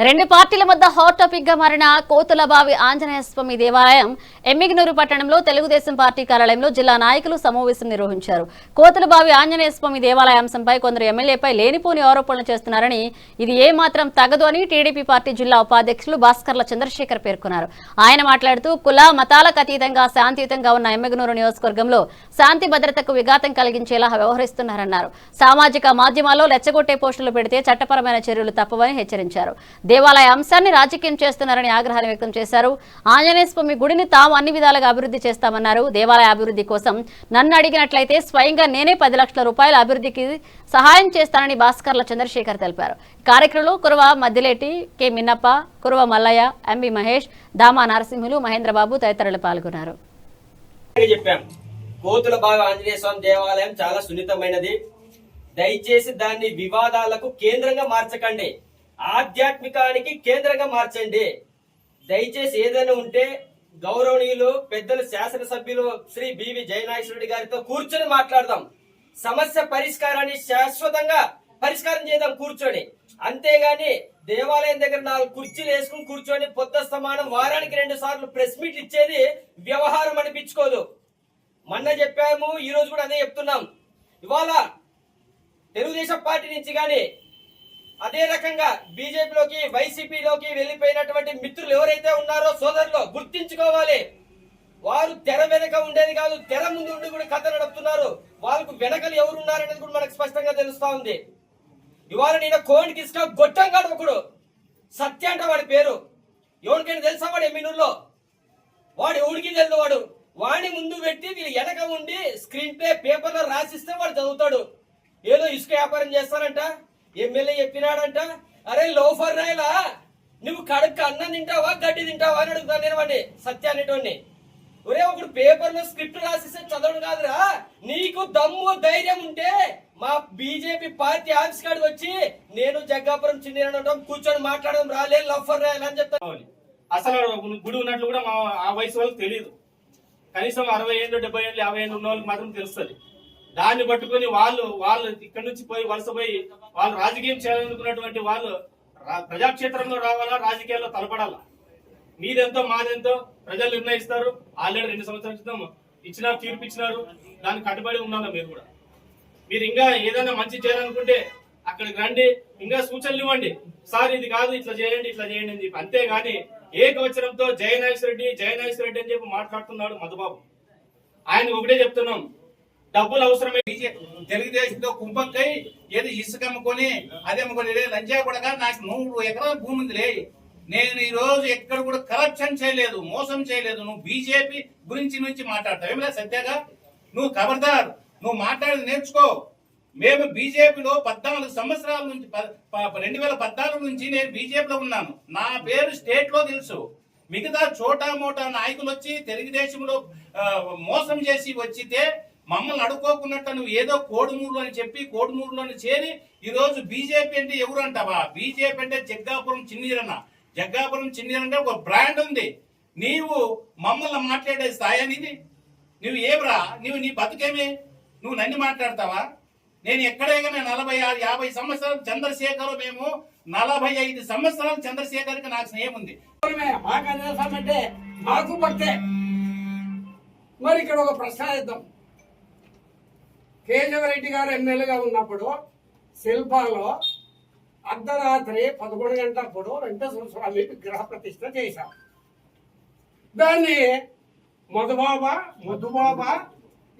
రెండు పార్టీల మధ్య హాట్ టాపిక్ గా మారిన కోతులబావి ఆంజనేయ స్వామి దేవాలయం ఎమ్మిగనూరు పట్టణంలో తెలుగుదేశం పార్టీ కార్యాలయంలో జిల్లా నాయకులు సమావేశం నిర్వహించారు. కోతులబావి ఆంజనేయ స్వామి దేవాలయ అంశంపై కొందరు ఎమ్మెల్యేపై లేనిపోని ఆరోపణలు చేస్తున్నారని, ఇది ఏ మాత్రం తగదు అని టీడీపీ పార్టీ జిల్లా ఉపాధ్యక్షులు భాస్కర్ల చంద్రశేఖర్ పేర్కొన్నారు. ఆయన మాట్లాడుతూ కుల మతాలకు అతీతంగా శాంతియుతంగా ఉన్న ఎమ్మిగనూరు నియోజకవర్గంలో శాంతి భద్రతకు విఘాతం కలిగించేలా వ్యవహరిస్తున్నారన్నారు. సామాజిక మాధ్యమాల్లో రెచ్చగొట్టే పోస్టులు పెడితే చట్టపరమైన చర్యలు తప్పవని హెచ్చరించారు. దేవాలయ అంశాన్ని రాజకీయం చేస్తున్నారని ఆగ్రహాన్ని వ్యక్తం చేశారు. ఆంజనేయ స్వామి గుడిని తాము అన్ని విధాలుగా అభివృద్ధి చేస్తామన్నారు. దేవాలయ అభివృద్ధి కోసం నన్ను అడిగినట్లయితే స్వయంగా నేనే 10 లక్షల రూపాయల అభివృద్ధికి సహాయం చేస్తానని భాస్కర్ల చంద్రశేఖర్ తెలిపారు. కార్యక్రమంలో కురవ మద్దిలేటి, కె మిన్నప్ప, కురవ మల్లయ్య, ఎంబి మహేష్, దామా నరసింహులు, మహేంద్రబాబు తదితరులు పాల్గొన్నారు. కోతులబావి ఆంజనేయ స్వామి దేవాలయం చాలా సున్నితమైనది. దయచేసి దాన్ని వివాదాలకు కేంద్రంగా మార్చకండి, ఆధ్యాత్మికానికి కేంద్రంగా మార్చండి. దయచేసి ఏదైనా ఉంటే గౌరవనీయులు పెద్దలు శాసనసభ్యులు శ్రీ బివి జయనాగేశ్వరరెడ్డి గారితో కూర్చొని మాట్లాడదాం. సమస్య పరిష్కారాన్ని శాశ్వతంగా పరిష్కారం చేద్దాం కూర్చొని. అంతేగాని దేవాలయం దగ్గర 4 కుర్చీలు వేసుకుని కూర్చొని పొద్దస్తమానం వారానికి 2 సార్లు ప్రెస్ మీట్ ఇచ్చేది వ్యవహారం అనిపించుకోదు. మొన్న చెప్పాము, ఈ రోజు కూడా అదే చెప్తున్నాం. ఇవాళ తెలుగుదేశం పార్టీ నుంచి గాని అదే రకంగా బీజేపీలోకి వైసీపీలోకి వెళ్లిపోయినటువంటి మిత్రులు ఎవరైతే ఉన్నారో సోదరులు గుర్తించుకోవాలి. వారు తెర వెనక ఉండేది కాదు, తెర ముందు ఉండి కూడా కథ నడుపుతున్నారు. వాళ్ళకు వెనకలు ఎవరు ఉన్నారనేది కూడా మనకు స్పష్టంగా తెలుస్తా ఉంది. ఇవాళ నేను కోడికి ఇసుక గొట్టంగాడు ఒకడు సత్య అంట వాడి పేరు. ఎవరికైనా తెలుసా వాడు ఎమ్మినూరులో? వాడు ఎవరికి తెలుసు. వాడిని ముందు పెట్టి వీళ్ళు వెనక ఉండి స్క్రీన్ ప్లే పేపర్లో రాసిస్తే వాడు చదువుతాడు. ఏదో ఇసుక వ్యాపారం చేస్తానంట, ఎమ్మెల్యే చెప్పినాడంట. అరే లోఫర్ రాయలా, నువ్వు కడుక్క అన్నం తింటావా గడ్డి తింటావా అని అడుగుతాను నేను వాడిని, సత్య అనేటోడిని. ఒరే ఒకడు పేపర్ లో స్క్రిప్ట్ రాసిస్తే చదవడం కాదురా, నీకు దమ్ము ధైర్యం ఉంటే మా బీజేపీ పార్టీ ఆఫీస్ కాడికి వచ్చి నేను జగ్గాపురం చిన్న కూర్చొని మాట్లాడడం రాలే, లోఫర్ రాయాలి అని చెప్తాను. అసలు గుడి ఉన్నట్లు కూడా ఆ వయసు వాళ్ళకి తెలియదు. కనీసం 60 ఏళ్ళు 70 ఏళ్ళు 50 ఏళ్ళు ఉన్న వాళ్ళకి మాత్రం తెలుస్తుంది. దాన్ని పట్టుకుని వాళ్ళు ఇక్కడి నుంచి పోయి వలసపోయి వాళ్ళు రాజకీయం చేయాలనుకున్నటువంటి వాళ్ళు ప్రజాక్షేత్రంలో రావాలా, రాజకీయాల్లో తలపడాలా. మీదెంతో మాదెంతో ప్రజలు నిర్ణయిస్తారు. ఆల్రెడీ 2 సంవత్సరాల క్రితం ఇచ్చినారు, తీర్పు ఇచ్చినారు. దానికి కట్టుబడి ఉండాలా మీరు కూడా. మీరు ఇంకా ఏదైనా మంచి చేయాలనుకుంటే అక్కడికి రండి, ఇంకా సూచనలు ఇవ్వండి. సార్ ఇది కాదు, ఇట్లా చేయండి అని చెప్పి. అంతేగాని ఏకవచనంతో జయనాగేశ్వర రెడ్డి అని చెప్పి మాట్లాడుతున్నాడు మధుబాబు. ఆయన ఒకటే చెప్తున్నాం, డబ్బులు అవసరమే. తెలుగుదేశంతో కుంపక్కై ఏదో ఇసుక అమ్ముకొని అదే అమ్ముకొని లంచా కూడా నాకు 100 ఎకరాల భూమి ఉందిలే. నేను ఈ రోజు ఎక్కడ కూడా కరప్షన్ చేయలేదు, మోసం చేయలేదు. నువ్వు బీజేపీ నుంచి మాట్లాడతావు ఏమిలే సత్యాగా. నువ్వు ఖబర్దార్, నువ్వు మాట్లాడి నేర్చుకో. మేము బీజేపీలో 14 సంవత్సరాల నుంచి 2014 నుంచి నేను బీజేపీలో ఉన్నాను. నా పేరు స్టేట్ లో తెలుసు. మిగతా చోటా మోటా నాయకులు వచ్చి తెలుగుదేశంలో మోసం చేసి వచ్చితే మమ్మల్ని అడుక్కోకున్నట్టు నువ్వు ఏదో కోడుమూరు అని చెప్పి కోడుమూరులోని చేరి ఈ రోజు బీజేపీ అంటే ఎవరు అంటావా? బీజేపీ అంటే జగ్గాపురం చిన్నీరన్న ఒక బ్రాండ్ ఉంది. నీవు మమ్మల్ని మాట్లాడే స్థాయి అనేది నువ్వు ఏమరా? నీ బతుకేమే? నువ్వు నన్ను మాట్లాడతావా? నేను ఎక్కడైనా 46-50 సంవత్సరాలు చంద్రశేఖర్, మేము 45 సంవత్సరాలు చంద్రశేఖర్కి నాకు స్నేహం ఉంది. అంటే మాకు పట్టే. మరి ఇక్కడ ఒక ప్రశ్న ఇద్దాం. కేశవరెడ్డి గారు ఎమ్మెల్యేగా ఉన్నప్పుడు శిల్పాలో అర్ధరాత్రి 11 గంటలప్పుడు వెంకటేశ్వర స్వామి విగ్రహ ప్రతిష్ఠ చేశాం. దాన్ని మధుబాబా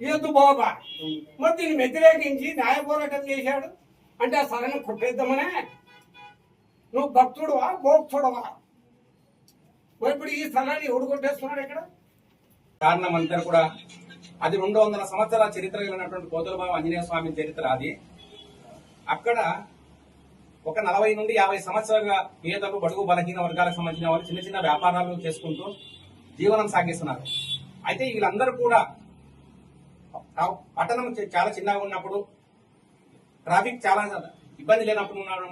ఏదుబాబా మరి దీన్ని వ్యతిరేకించి న్యాయ పోరాటం చేశాడు. అంటే ఆ స్థలాన్ని కొట్టేద్దామనే. నువ్వు భక్తుడువా భోక్తుడవా? మరి ఇప్పుడు ఈ స్థలాన్ని ఎవడు కొట్టేస్తున్నాడు? ఇక్కడ కారణం అంతా కూడా అది 200 సంవత్సరాల చరిత్ర కలిగినటువంటి కోతులబావి ఆంజనేయ స్వామి చరిత్ర. అది అక్కడ ఒక 40 నుండి 50 సంవత్సరాలుగా పేదలు, బడుగు బలహీన వర్గాలకు సంబంధించిన వాళ్ళు చిన్న చిన్న వ్యాపారాలు చేసుకుంటూ జీవనం సాగిస్తున్నారు. అయితే వీళ్ళందరూ కూడా పట్టణం చాలా చిన్నగా ఉన్నప్పుడు, ట్రాఫిక్ చాలా ఇబ్బంది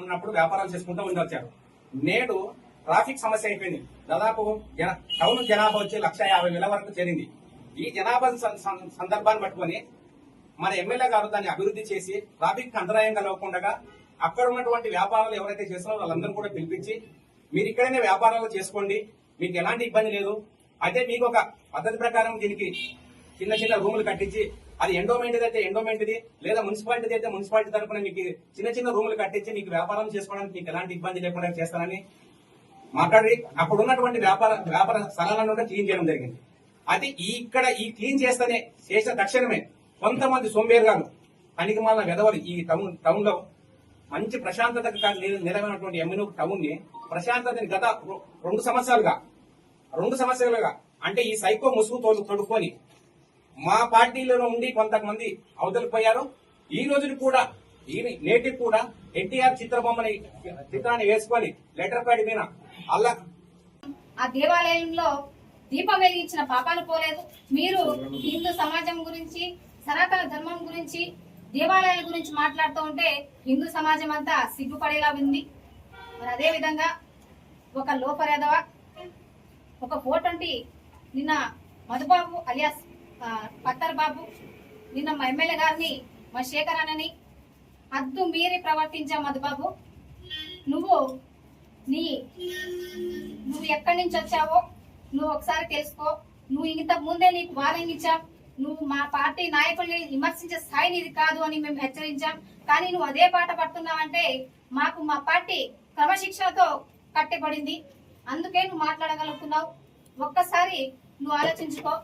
ఉన్నప్పుడు వ్యాపారాలు చేసుకుంటూ ఉండొచ్చారు. నేడు ట్రాఫిక్ సమస్య అయిపోయింది. దాదాపు టౌన్ జనాభా వచ్చి 150,000 వరకు చేరింది. ఈ జనాభా సందర్భాన్ని పట్టుకొని మన ఎమ్మెల్యే గారు దాన్ని అభివృద్ధి చేసి ట్రాఫిక్ అంతరాయం కలగకుండా అక్కడ ఉన్నటువంటి వ్యాపారాలు ఎవరైతే చేస్తున్నారో వాళ్ళందరూ కూడా పిలిపించి మీరు ఇక్కడనే వ్యాపారాలు చేసుకోండి, మీకు ఎలాంటి ఇబ్బంది లేదు. అయితే మీకు ఒక పద్ధతి ప్రకారం దీనికి చిన్న చిన్న రూములు కట్టించి, అది ఎండోమెంట్ అయితే ఎండోమెంట్ది, లేదా మున్సిపాలిటీ అయితే మున్సిపాలిటీ తరఫున మీకు చిన్న చిన్న రూములు కట్టించి మీకు వ్యాపారం చేసుకోవడానికి మీకు ఎలాంటి ఇబ్బంది లేకుండా చేస్తానని మాట్లాడి అక్కడ ఉన్నటువంటి వ్యాపార స్థలాలను కూడా క్లీన్ చేయడం జరిగింది. అయితే ఈ క్లీన్ చేసిన తక్షణమే కొంతమంది సోంబేరుగాను పనికిమాల వెధవలు ఈ టౌన్ లో మంచి ప్రశాంతత నిలవైనటువంటి ఎమ్మెనూరు టౌన్ ని ప్రశాంతతని గత 2 సంవత్సరాలుగా అంటే ఈ సైకో ముసుగు తొడుక్కొని మా పార్టీలో ఉండి కొంతమంది అవతలిపోయారు. ఈ రోజుకి కూడా నేటికి కూడా ఎన్టీఆర్ చిత్రాన్ని వేసుకొని లెటర్ ప్యాడ్ మీద అల్లా ఆ దేవాలయంలో దీపం వెలిగించిన పాపాలు పోలేదు. మీరు హిందూ సమాజం గురించి, సనాతన ధర్మం గురించి, దేవాలయాల గురించి మాట్లాడుతూ ఉంటే హిందూ సమాజం అంతా సిగ్గుపడేలా ఉంది. మరి అదే విధంగా ఒక లోపరేదవ ఒక 420 నిన్న మధుబాబు అలియాస్ పత్తర్ బాబు నిన్న మా ఎమ్మెల్యే గారిని మా శేఖర్ అన్నని హద్దు మీరి ప్రవర్తించా. మధుబాబు నువ్వు ఎక్కడి నుంచి వచ్చావో నువ్వు ఒకసారి తెలుసుకో. నువ్వు ఇంతకు ముందే నీకు వార్నింగ్ ఇచ్చాం. నువ్వు మా పార్టీ నాయకుల్ని విమర్శించే స్థాయి నీది కాదు అని మేము హెచ్చరించాం. కానీ నువ్వు అదే పాట పడుతున్నావంటే మా పార్టీ క్రమశిక్షణతో కట్టబడింది, అందుకే నువ్వు మాట్లాడగలుగుతున్నావు. ఒక్కసారి నువ్వు ఆలోచించుకో.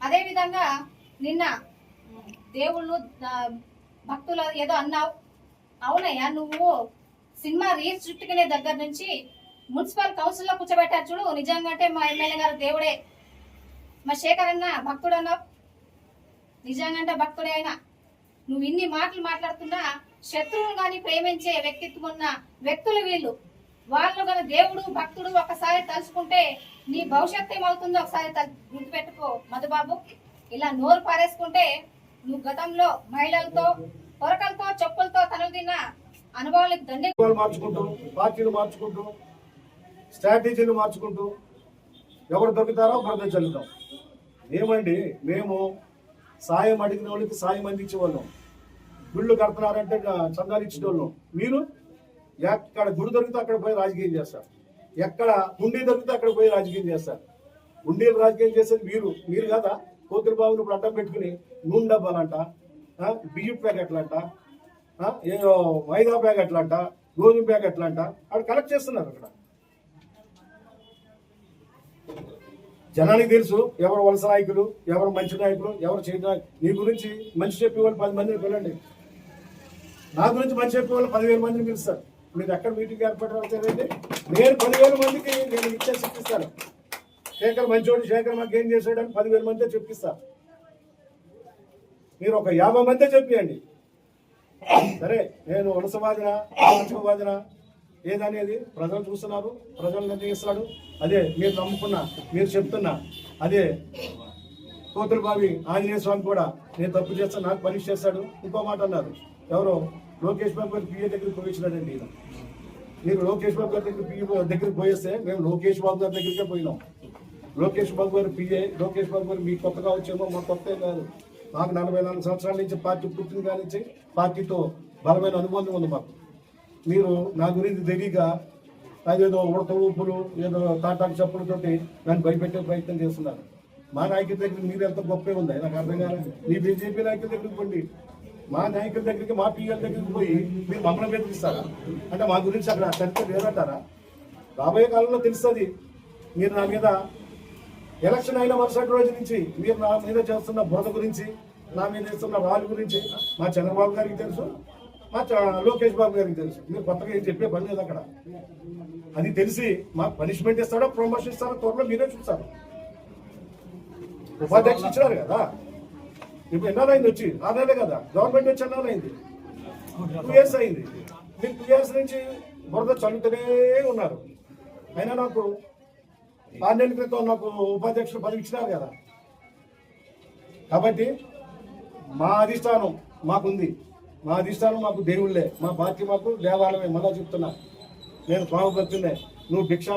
అదే విధంగా నిన్న దేవుళ్ళు భక్తులు ఏదో అన్నావు. అవునయ్యా, నువ్వు సినిమా రీల్స్ చుట్టుకునే దగ్గర నుంచి మున్సిపల్ కౌన్సిల్ లో కూర్చోబెట్టారు చూడు. నిజంగా అంటే మా ఎమ్మెల్యే గారు దేవుడే. మా శేఖర్ అన్న భక్తుడు అన్నావు. నిజంగా అంటే భక్తుడే అయినా నువ్వు ఇన్ని మాటలు మాట్లాడుతున్నా శత్రువులు గాని ప్రేమించే వ్యక్తిత్వం ఉన్న వ్యక్తులు వీళ్ళు. వాళ్ళు గల దేవుడు భక్తుడు ఒకసారి తలుచుకుంటే నీ భవిష్యత్తు ఏమవుతుందో ఒకసారి గుర్తుపెట్టుకో మధుబాబు. ఇలా నోరు పారేసుకుంటే నువ్వు గతంలో మహిళలతో పొరకలతో చెప్పులతో తనులు తిన్న అనుభవాలకు దండే మార్చుకుంటూ, పార్టీలు మార్చుకుంటూ, స్ట్రాటజీలు మార్చుకుంటూ ఎవరు దొరుకుతారో బురద చల్లుతాం. ఏమండి, మేము సాయం అడిగిన వాళ్ళకి సాయం అందించే వాళ్ళం. గుళ్ళు కడుతున్నారంటే చందాలు ఇచ్చిన వాళ్ళం. మీరు ఎక్కడ గుడి దొరికితే అక్కడ పోయి రాజకీయం చేస్తారు, ఎక్కడ ఉండి దొరికితే అక్కడ పోయి రాజకీయం చేస్తారు. ఉండీలు రాజకీయం చేసేది మీరు కదా. కోతుల బాబుని ఇప్పుడు అడ్డం పెట్టుకుని నూనె డబ్బాలంట, బియ్యం ప్యాకెట్లంట, ఏదో మైదా ప్యాకెట్లంట, గోధుమ ప్యాకెట్లంట అక్కడ కలెక్ట్ చేస్తున్నారు. అక్కడ జనానికి తెలుసు ఎవరు వలస నాయకులు, ఎవరు మంచి నాయకులు, ఎవరు చేయ. నీ గురించి మంచి చెప్పేవాళ్ళు 10 మందిని పిలండి. నా గురించి మంచి చెప్పేవాళ్ళు 10,000 మందిని పిలుస్తారు. మీరు ఎక్కడ మీటింగ్ ఏర్పడాలంటే నేను 10,000 మందికి నేను ఇచ్చే చెప్పిస్తాను. శేఖర్ మంచోడు, శేఖర్ మాకు ఏం చేశాడని 10,000 మందితో చెప్పిస్తా. మీరు ఒక 50 మందితో చెప్పియండి. సరే, నేను వలసవాదినా వాదినా ఏదనేది ప్రజలు చూస్తున్నారు, ప్రజలు నిర్ణయిస్తున్నాడు. అదే మీరు నమ్ముకున్నా, మీరు చెప్తున్నా అదే. కోతులబావి ఆంజనేయ స్వామి కూడా నేను తప్పు చేస్తాను, నాకు పరీక్ష చేస్తాడు. ఇంకో మాట అన్నారు, ఎవరో లోకేష్ బాబు గారు పిఏ దగ్గరికి పోయించినాడండి. మీరు లోకేష్ బాబు గారి దగ్గరికి పోయేస్తే మేము లోకేష్ బాబు గారి దగ్గరికే పోయినాం. లోకేష్ బాబు గారు పిఏ, లోకేష్ బాబు గారు మీకు కొత్తగా వచ్చేమో, మాకు కొత్త కాదు. మాకు 44 సంవత్సరాల నుంచి పార్టీ పుట్టిన కానించి పార్టీతో బలమైన అనుబంధం ఉంది మాకు. మీరు నా గురించి తెలియక అదేదో ఉడత ఊపులు, ఏదో తాటాకు చప్పులతోటి నన్ను భయపెట్టే ప్రయత్నం చేస్తున్నారు. మా నాయకుల దగ్గర మీరు ఎంత గొప్పే ఉంది నాకు అర్థం కాలేదు. మీ బీజేపీ నాయకుల దగ్గరికి పోండి, మా నాయకుల దగ్గరికి, మా పిఎల్ దగ్గరికి పోయి మీరు మమ్మల్ని బెదిరిస్తారా? అంటే మా గురించి అక్కడ చరిత్ర లేదంటారా? రాబోయే కాలంలో తెలుస్తుంది. మీరు నా మీద ఎలక్షన్ అయిన మరుసటి రోజు నుంచి మీరు నా మీద చేస్తున్న బురద గురించి, నా మీద చేస్తున్న రాళ్ళ గురించి మా చంద్రబాబు గారికి తెలుసు, మా లోకేష్ బాబు గారికి తెలుసు. మీరు కొత్తగా ఏం చెప్పే పని లేదు అక్కడ. అది తెలిసి మాకు పనిష్మెంట్ ఇస్తాడో ప్రమోషన్ ఇస్తాడో త్వరలో మీరే చూస్తారు. ఉపాధ్యక్షులు ఇచ్చినారు కదా, ఇప్పుడు ఎన్నాళ్ళైంది వచ్చి? 6 నెలలే కదా. గవర్నమెంట్ వచ్చి ఎన్నాళ్ళైంది? 2 years అయింది. మీరు 2 years నుంచి బురద చల్లుతూనే ఉన్నారు. అయినా నాకు 6 నెలల క్రితం నాకు ఉపాధ్యక్షులు పదవి ఇచ్చినారు కదా. కాబట్టి మా అధిష్టానం మాకుంది, మా అధిష్టానం మాకు దేవుళ్ళే, మా పార్టీ మాకు దేవాలయమే. మళ్ళా చెప్తున్నా, నేను స్వామి భక్తున్నే. నువ్వు భిక్ష